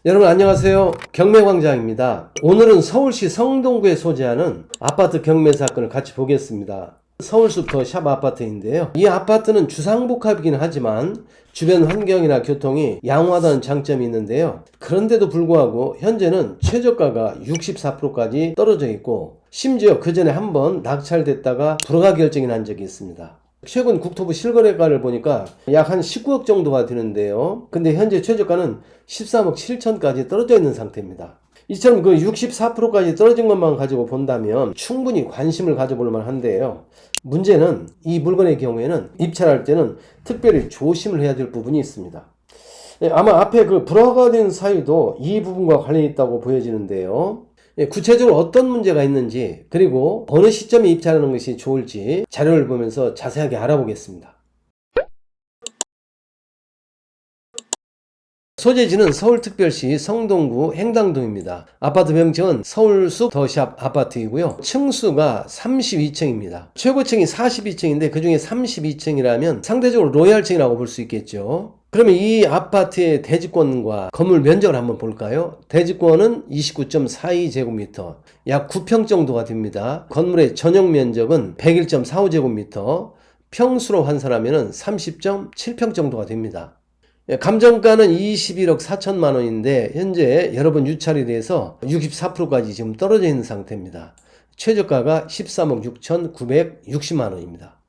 여러분 안녕하세요. 경매광장입니다. 오늘은 서울시 성동구에 소재하는 아파트 경매 사건을 같이 보겠습니다. 서울숲터 샵 아파트인데요. 이 아파트는 주상복합이긴 하지만 주변 환경이나 교통이 양호하다는 장점이 있는데요. 그런데도 불구하고 현재는 최저가가 64%까지 떨어져 있고 심지어 그 전에 한번 낙찰됐다가 불허가 결정이 난 적이 있습니다. 최근 국토부 실거래가를 보니까 약 한 19억 정도가 되는데요. 근데 현재 최저가는 13억 7천까지 떨어져 있는 상태입니다. 이처럼 그 64%까지 떨어진 것만 가지고 본다면 충분히 관심을 가져볼 만한데요. 문제는 이 물건의 경우에는 입찰할 때는 특별히 조심을 해야 될 부분이 있습니다. 아마 앞에 그 불허가 된 사유도 이 부분과 관련이 있다고 보여지는데요. 구체적으로 어떤 문제가 있는지 그리고 어느 시점에 입찰하는 것이 좋을지 자료를 보면서 자세하게 알아보겠습니다. 소재지는 서울특별시 성동구 행당동입니다. 아파트 명칭은 서울숲 더샵 아파트이고요. 층수가 32층입니다. 최고층이 42층인데 그중에 32층이라면 상대적으로 로얄층이라고 볼 수 있겠죠. 그러면 이 아파트의 대지권과 건물 면적을 한번 볼까요? 대지권은 29.42제곱미터, 약 9평 정도가 됩니다. 건물의 전용 면적은 101.45제곱미터, 평수로 환산하면 30.7평 정도가 됩니다. 감정가는 21억 4천만 원인데 현재 여러 번 유찰이 돼서 64%까지 지금 떨어져 있는 상태입니다. 최저가가 13억 6,960만 원입니다.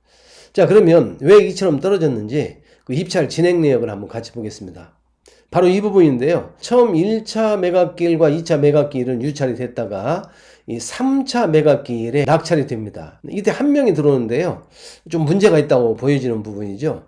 자, 그러면 왜 이처럼 떨어졌는지 그 입찰 진행 내역을 한번 같이 보겠습니다. 바로 이 부분인데요. 처음 1차 매각기일과 2차 매각기일은 유찰이 됐다가 이 3차 매각기일에 낙찰이 됩니다. 이때 한 명이 들어오는데요. 좀 문제가 있다고 보여지는 부분이죠.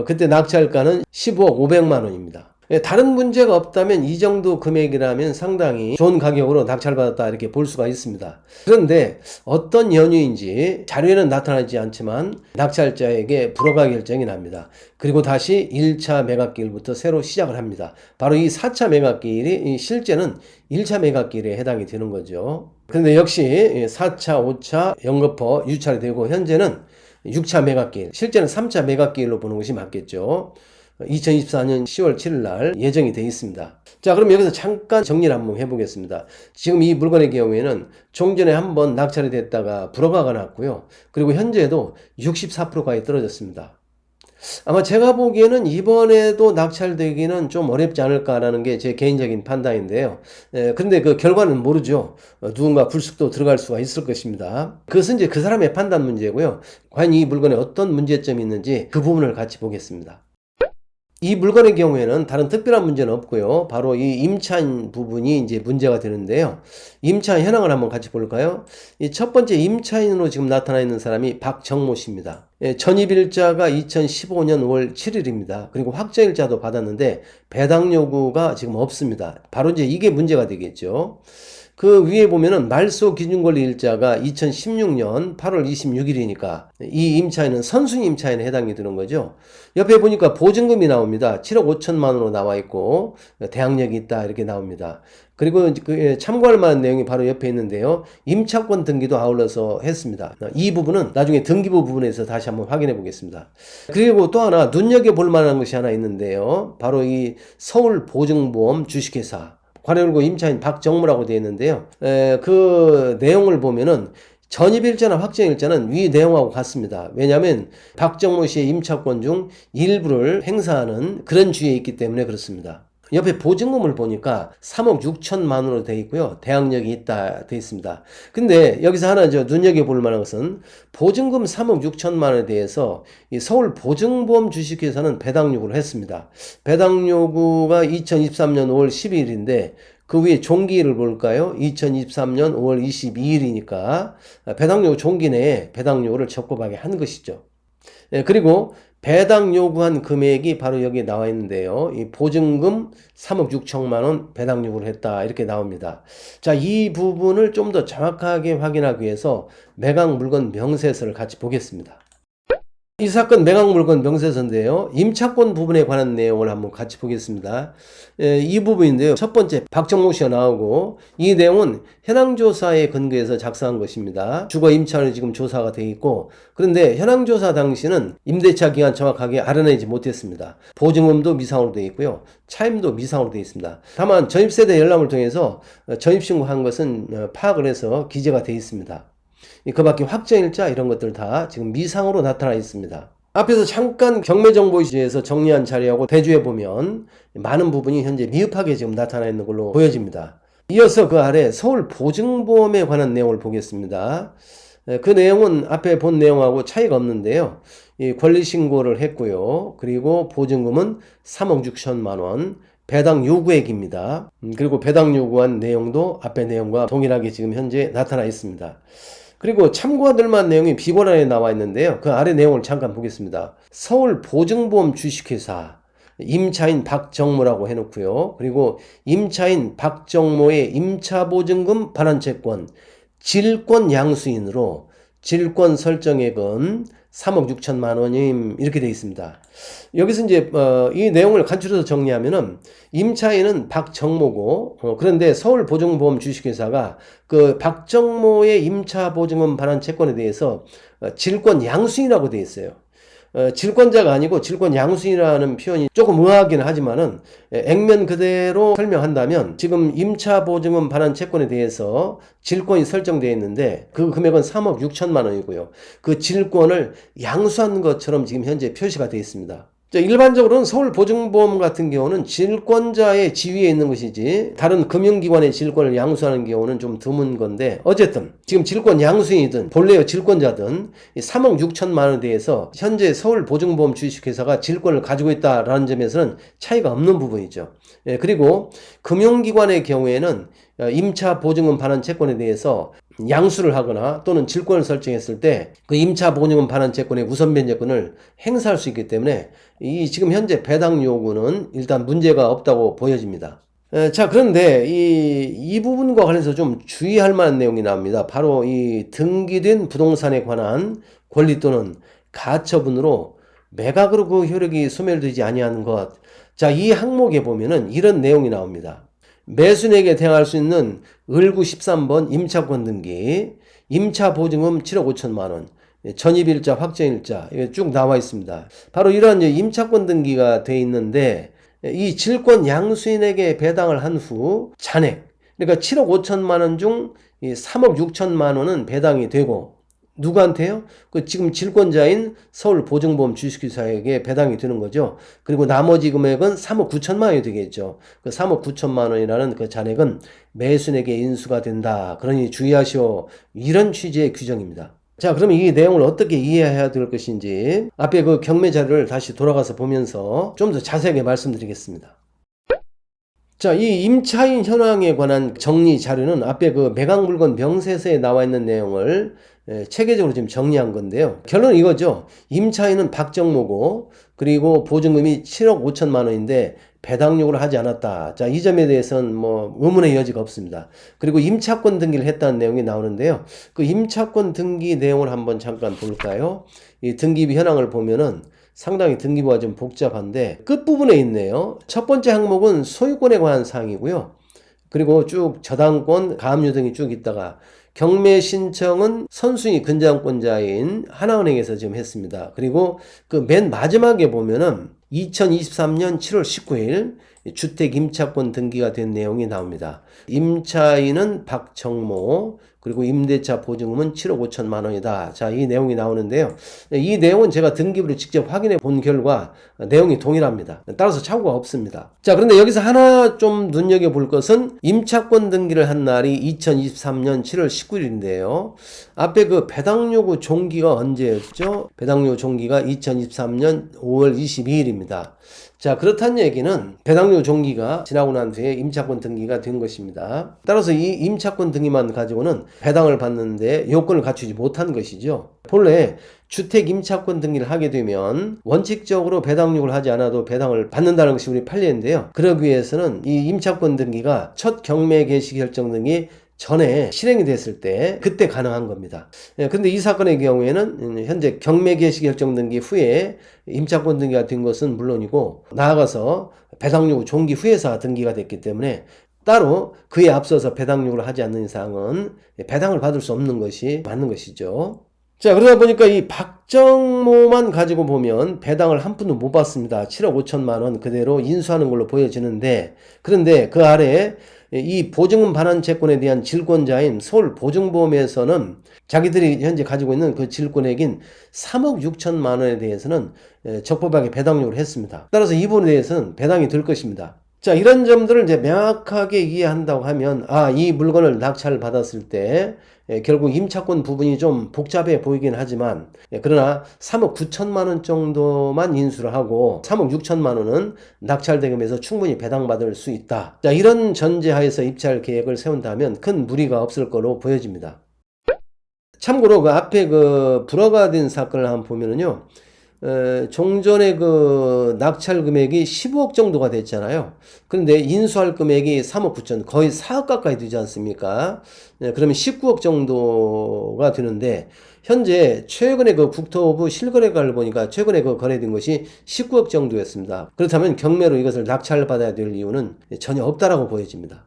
그때 낙찰가는 15억 500만 원입니다. 다른 문제가 없다면 이 정도 금액이라면 상당히 좋은 가격으로 낙찰받았다 이렇게 볼 수가 있습니다. 그런데 어떤 연유인지 자료에는 나타나지 않지만 낙찰자에게 불허가 결정이 납니다. 그리고 다시 1차 매각기일부터 새로 시작을 합니다. 바로 이 4차 매각기일이 실제는 1차 매각기일에 해당이 되는 거죠. 그런데 역시 4차, 5차 연거푸 유찰이 되고 현재는 6차 매각기일, 실제는 3차 매각기일로 보는 것이 맞겠죠. 2024년 10월 7일 날 예정이 되어 있습니다. 자, 그럼 여기서 잠깐 정리를 한번 해보겠습니다. 지금 이 물건의 경우에는 종전에 한번 낙찰이 됐다가 불허가가 났고요. 그리고 현재도 64%까지 떨어졌습니다. 아마 제가 보기에는 이번에도 낙찰되기는 좀 어렵지 않을까라는 게 제 개인적인 판단인데요. 근데 그 결과는 모르죠. 누군가 불쑥도 들어갈 수가 있을 것입니다. 그것은 이제 그 사람의 판단 문제고요. 과연 이 물건에 어떤 문제점이 있는지 그 부분을 같이 보겠습니다. 이 물건의 경우에는 다른 특별한 문제는 없고요. 바로 이 임차인 부분이 이제 문제가 되는데요. 임차인 현황을 한번 같이 볼까요? 이 첫 번째 임차인으로 지금 나타나 있는 사람이 박정모 씨입니다. 전입일자가 2015년 5월 7일입니다. 그리고 확정일자도 받았는데 배당 요구가 지금 없습니다. 바로 이제 이게 문제가 되겠죠. 그 위에 보면은 말소 기준권리 일자가 2016년 8월 26일이니까 이 임차인은 선순위 임차인에 해당이 되는 거죠. 옆에 보니까 보증금이 나옵니다. 7억 5천만 원으로 나와 있고 대항력이 있다 이렇게 나옵니다. 그리고 참고할 만한 내용이 바로 옆에 있는데요. 임차권 등기도 아울러서 했습니다. 이 부분은 나중에 등기부 부분에서 다시 한번 확인해 보겠습니다. 그리고 또 하나 눈여겨볼 만한 것이 하나 있는데요. 바로 이 서울보증보험 주식회사 관할구 임차인 박정무라고 되어 있는데요. 그 내용을 보면은 전입일자나 확정일자는 위 내용하고 같습니다. 왜냐하면 박정무 씨의 임차권 중 일부를 행사하는 그런 주의에 있기 때문에 그렇습니다. 옆에 보증금을 보니까 3억 6천만 원으로 되어 있고요. 대항력이 있다 되어 있습니다. 근데 여기서 하나 눈여겨볼 만한 것은 보증금 3억 6천만 원에 대해서 이 서울 보증보험 주식회사는 배당 요구를 했습니다. 배당 요구가 2023년 5월 12일인데 그 위에 종기일을 볼까요? 2023년 5월 22일이니까 배당 요구 종기 내에 배당 요구를 적법하게 한 것이죠. 그리고 배당 요구한 금액이 바로 여기에 나와 있는데요. 이 보증금 3억 6천만 원 배당 요구를 했다 이렇게 나옵니다. 자, 이 부분을 좀 더 정확하게 확인하기 위해서 매각 물건 명세서를 같이 보겠습니다. 이 사건 매각물건 명세서인데요. 임차권 부분에 관한 내용을 한번 같이 보겠습니다. 이 부분인데요. 첫 번째 박정모 씨가 나오고 이 내용은 현황조사에 근거해서 작성한 것입니다. 주거 임차는 지금 조사가 되어 있고 그런데 현황조사 당시는 임대차 기간 정확하게 알아내지 못했습니다. 보증금도 미상으로 되어 있고요. 차임도 미상으로 되어 있습니다. 다만 전입세대 열람을 통해서 전입신고한 것은 파악을 해서 기재가 되어 있습니다. 그 밖에 확정일자 이런 것들 다 지금 미상으로 나타나 있습니다. 앞에서 잠깐 경매정보위주에서 정리한 자료하고 대조해 보면 많은 부분이 현재 미흡하게 지금 나타나 있는 걸로 보여집니다. 이어서 그 아래 서울 보증보험에 관한 내용을 보겠습니다. 그 내용은 앞에 본 내용하고 차이가 없는데요. 이 권리신고를 했고요. 그리고 보증금은 3억 6천만 원, 배당 요구액입니다. 그리고 배당 요구한 내용도 앞에 내용과 동일하게 지금 현재 나타나 있습니다. 그리고 참고할 만한 내용이 비고란에 나와 있는데요. 그 아래 내용을 잠깐 보겠습니다. 서울 보증보험 주식회사 임차인 박정모라고 해놓고요. 그리고 임차인 박정모의 임차보증금 반환채권 질권 양수인으로 질권 설정액은 3억 6천만 원임 이렇게 되어 있습니다. 여기서 이제 이 내용을 간추려서 정리하면은 임차인은 박정모고 그런데 서울보증보험 주식회사가 그 박정모의 임차보증금 반환 채권에 대해서 질권 양수인이라고 되어 있어요. 질권자가 아니고 질권 양수인이라는 표현이 조금 의아하긴 하지만은 액면 그대로 설명한다면 지금 임차보증금 반환 채권에 대해서 질권이 설정되어 있는데 그 금액은 3억 6천만 원이고요. 그 질권을 양수한 것처럼 지금 현재 표시가 되어 있습니다. 일반적으로는 서울보증보험 같은 경우는 질권자의 지위에 있는 것이지 다른 금융기관의 질권을 양수하는 경우는 좀 드문 건데 어쨌든 지금 질권 양수인이든 본래의 질권자든 3억 6천만 원에 대해서 현재 서울보증보험 주식회사가 질권을 가지고 있다라는 점에서는 차이가 없는 부분이죠. 그리고 금융기관의 경우에는 임차보증금 반환 채권에 대해서 양수를 하거나 또는 질권을 설정했을 때 그 임차보증금 반환 채권의 우선 변제권을 행사할 수 있기 때문에 이 지금 현재 배당 요구는 일단 문제가 없다고 보여집니다. 자, 그런데 이 부분과 관련해서 좀 주의할 만한 내용이 나옵니다. 바로 이 등기된 부동산에 관한 권리 또는 가처분으로 매각으로 그 효력이 소멸되지 아니하는 것. 자, 이 항목에 보면은 이런 내용이 나옵니다. 매수인에게 대항할 수 있는 을구 13번 임차권 등기, 임차보증금 7억 5천만 원, 전입일자, 확정일자 쭉 나와 있습니다. 바로 이러한 임차권 등기가 돼 있는데 이 질권 양수인에게 배당을 한 후 잔액, 그러니까 7억 5천만 원 중 3억 6천만 원은 배당이 되고 누구한테요? 그 지금 질권자인 서울보증보험 주식회사에게 배당이 되는 거죠. 그리고 나머지 금액은 3억 9천만 원이 되겠죠. 그 3억 9천만 원이라는 그 잔액은 매수인에게 인수가 된다. 그러니 주의하시오. 이런 취지의 규정입니다. 자, 그러면 이 내용을 어떻게 이해해야 될 것인지 앞에 그 경매 자료를 다시 돌아가서 보면서 좀 더 자세하게 말씀드리겠습니다. 자, 이 임차인 현황에 관한 정리 자료는 앞에 그 매각물건 명세서에 나와 있는 내용을 체계적으로 지금 정리한 건데요. 결론은 이거죠. 임차인은 박정모고 그리고 보증금이 7억 5천만 원인데 배당 요구를 하지 않았다. 자, 이 점에 대해서는 뭐 의문의 여지가 없습니다. 그리고 임차권 등기를 했다는 내용이 나오는데요. 그 임차권 등기 내용을 한번 잠깐 볼까요? 이 등기비 현황을 보면은 상당히 등기부가 좀 복잡한데 끝부분에 있네요. 첫 번째 항목은 소유권에 관한 사항이고요. 그리고 쭉 저당권, 가압류 등이 쭉 있다가 경매 신청은 선순위 근저당권자인 하나은행에서 지금 했습니다. 그리고 그 맨 마지막에 보면은 2023년 7월 19일 주택 임차권 등기가 된 내용이 나옵니다. 임차인은 박정모, 그리고 임대차 보증금은 7억 5천만 원이다. 자, 이 내용이 나오는데요. 이 내용은 제가 등기부를 직접 확인해 본 결과 내용이 동일합니다. 따라서 착오가 없습니다. 자, 그런데 여기서 하나 좀 눈여겨볼 것은 임차권 등기를 한 날이 2023년 7월 19일인데요. 앞에 그 배당 요구 종기가 언제였죠? 배당 요구 종기가 2023년 5월 22일입니다. 자, 그렇다는 얘기는 배당료 종기가 지나고 난 뒤에 임차권 등기가 된 것입니다. 따라서 이 임차권 등기만 가지고는 배당을 받는데 요건을 갖추지 못한 것이죠. 본래 주택 임차권 등기를 하게 되면 원칙적으로 배당 요구를 하지 않아도 배당을 받는다는 것이 우리 판례인데요. 그러기 위해서는 이 임차권 등기가 첫 경매 개시 결정 등이 전에 실행이 됐을 때 그때 가능한 겁니다. 근데 이 사건의 경우에는 현재 경매 개시 결정 등기 후에 임차권 등기가 된 것은 물론이고 나아가서 배당 요구 종기 후에서 등기가 됐기 때문에 따로 그에 앞서서 배당 요구를 하지 않는 이상은 배당을 받을 수 없는 것이 맞는 것이죠. 자, 그러다 보니까 이 박정모만 가지고 보면 배당을 한 푼도 못 받습니다. 7억 5천만 원 그대로 인수하는 걸로 보여지는데, 그런데 그 아래에 이 보증금 반환 채권에 대한 질권자인 서울보증보험에서는 자기들이 현재 가지고 있는 그 질권액인 3억 6천만 원에 대해서는 적법하게 배당 요구를 했습니다. 따라서 이 부분에 대해서는 배당이 될 것입니다. 자, 이런 점들을 이제 명확하게 이해한다고 하면, 이 물건을 낙찰을 받았을 때 결국 임차권 부분이 좀 복잡해 보이긴 하지만, 그러나 3억 9천만 원 정도만 인수를 하고 3억 6천만 원은 낙찰 대금에서 충분히 배당받을 수 있다. 자, 이런 전제하에서 입찰 계획을 세운다면 큰 무리가 없을 거로 보여집니다. 참고로 그 앞에 그 불허가 된 사건을 한번 보면은요, 종전에 그 낙찰 금액이 15억 정도가 됐잖아요. 그런데 인수할 금액이 3억 9천, 거의 4억 가까이 되지 않습니까? 그러면 19억 정도가 되는데, 현재 최근에 그 국토부 실거래가를 보니까 최근에 그 거래된 것이 19억 정도였습니다. 그렇다면 경매로 이것을 낙찰받아야 될 이유는 전혀 없다라고 보여집니다.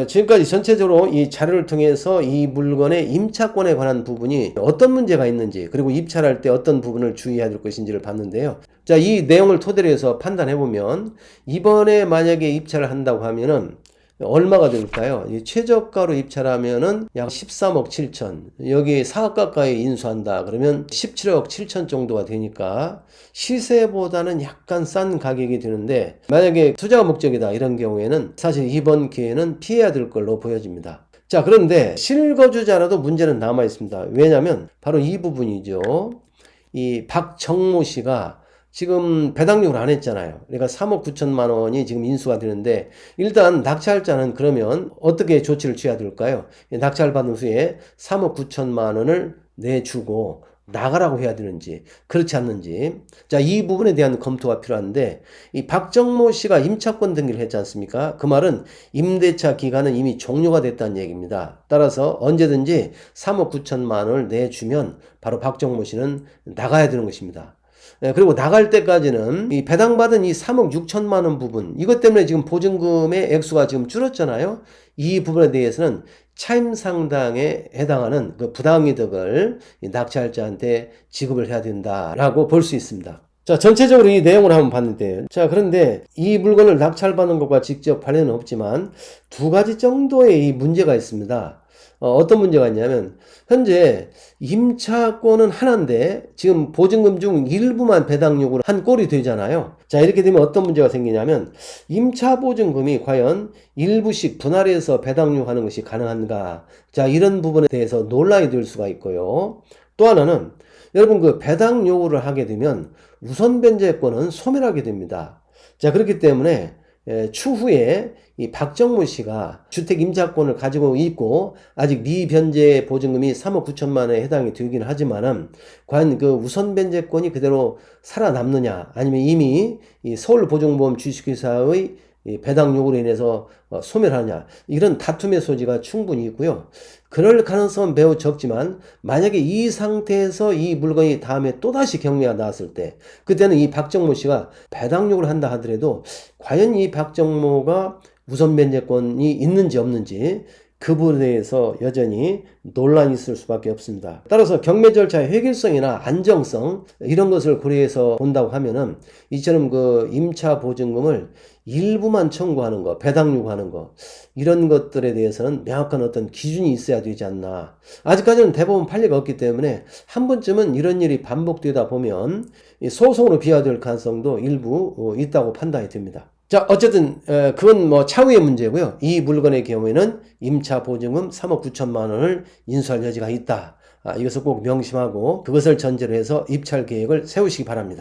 지금까지 전체적으로 이 자료를 통해서 이 물건의 임차권에 관한 부분이 어떤 문제가 있는지, 그리고 입찰할 때 어떤 부분을 주의해야 될 것인지를 봤는데요. 자, 이 내용을 토대로 해서 판단해보면 이번에 만약에 입찰을 한다고 하면은 얼마가 될까요? 최저가로 입찰하면은 약 13억 7천, 여기 4억 가까이 인수한다 그러면 17억 7천 정도가 되니까 시세보다는 약간 싼 가격이 되는데, 만약에 투자가 목적이다 이런 경우에는 사실 이번 기회는 피해야 될 걸로 보여집니다. 자, 그런데 실거주자라도 문제는 남아 있습니다. 왜냐하면 바로 이 부분이죠. 이 박정모 씨가 지금 배당 요구를 안 했잖아요. 그러니까 3억 9천만 원이 지금 인수가 되는데, 일단 낙찰자는 그러면 어떻게 조치를 취해야 될까요? 낙찰 받은 후에 3억 9천만 원을 내주고 나가라고 해야 되는지 그렇지 않는지, 자, 이 부분에 대한 검토가 필요한데, 이 박정모 씨가 임차권 등기를 했지 않습니까? 그 말은 임대차 기간은 이미 종료가 됐다는 얘기입니다. 따라서 언제든지 3억 9천만 원을 내주면 바로 박정모 씨는 나가야 되는 것입니다. 그리고 나갈 때까지는 이 배당받은 이 3억 6천만 원 부분, 이것 때문에 지금 보증금의 액수가 지금 줄었잖아요. 이 부분에 대해서는 차임 상당에 해당하는 그 부당이득을 낙찰자한테 지급을 해야 된다라고 볼 수 있습니다. 자, 전체적으로 이 내용을 한번 봤는데, 자, 그런데 이 물건을 낙찰받는 것과 직접 관련은 없지만 두 가지 정도의 이 문제가 있습니다. 어떤 문제가 있냐면, 현재 임차권은 하나인데 지금 보증금 중 일부만 배당 요구를 한 꼴이 되잖아요. 자, 이렇게 되면 어떤 문제가 생기냐면, 임차 보증금이 과연 일부씩 분할해서 배당 요구하는 것이 가능한가? 자, 이런 부분에 대해서 논란이 될 수가 있고요. 또 하나는, 여러분, 그 배당 요구를 하게 되면 우선 변제권은 소멸하게 됩니다. 자, 그렇기 때문에 추후에 이 박정모 씨가 주택 임차권을 가지고 있고 아직 미변제 보증금이 3억 9천만 원에 해당이 되긴 하지만은, 과연 그 우선 변제권이 그대로 살아남느냐, 아니면 이미 이 서울보증보험 주식회사의 이 배당 요구로 인해서 소멸하냐, 이런 다툼의 소지가 충분히 있고요. 그럴 가능성은 매우 적지만, 만약에 이 상태에서 이 물건이 다음에 또다시 경매가 나왔을 때, 그때는 이 박정모 씨가 배당 요구를 한다 하더라도 과연 이 박정모가 우선 변제권이 있는지 없는지, 그 부분에 대해서 여전히 논란이 있을 수밖에 없습니다. 따라서 경매 절차의 획일성이나 안정성, 이런 것을 고려해서 본다고 하면은, 이처럼 그 임차 보증금을 일부만 청구하는 거, 배당 요구하는 거, 이런 것들에 대해서는 명확한 어떤 기준이 있어야 되지 않나. 아직까지는 대법원 판례가 없기 때문에 한 번쯤은 이런 일이 반복되다 보면 소송으로 비화될 가능성도 일부 있다고 판단이 됩니다. 자, 어쨌든 그건 뭐 차후의 문제고요. 이 물건의 경우에는 임차 보증금 3억 9천만 원을 인수할 여지가 있다. 이것을 꼭 명심하고 그것을 전제로 해서 입찰 계획을 세우시기 바랍니다.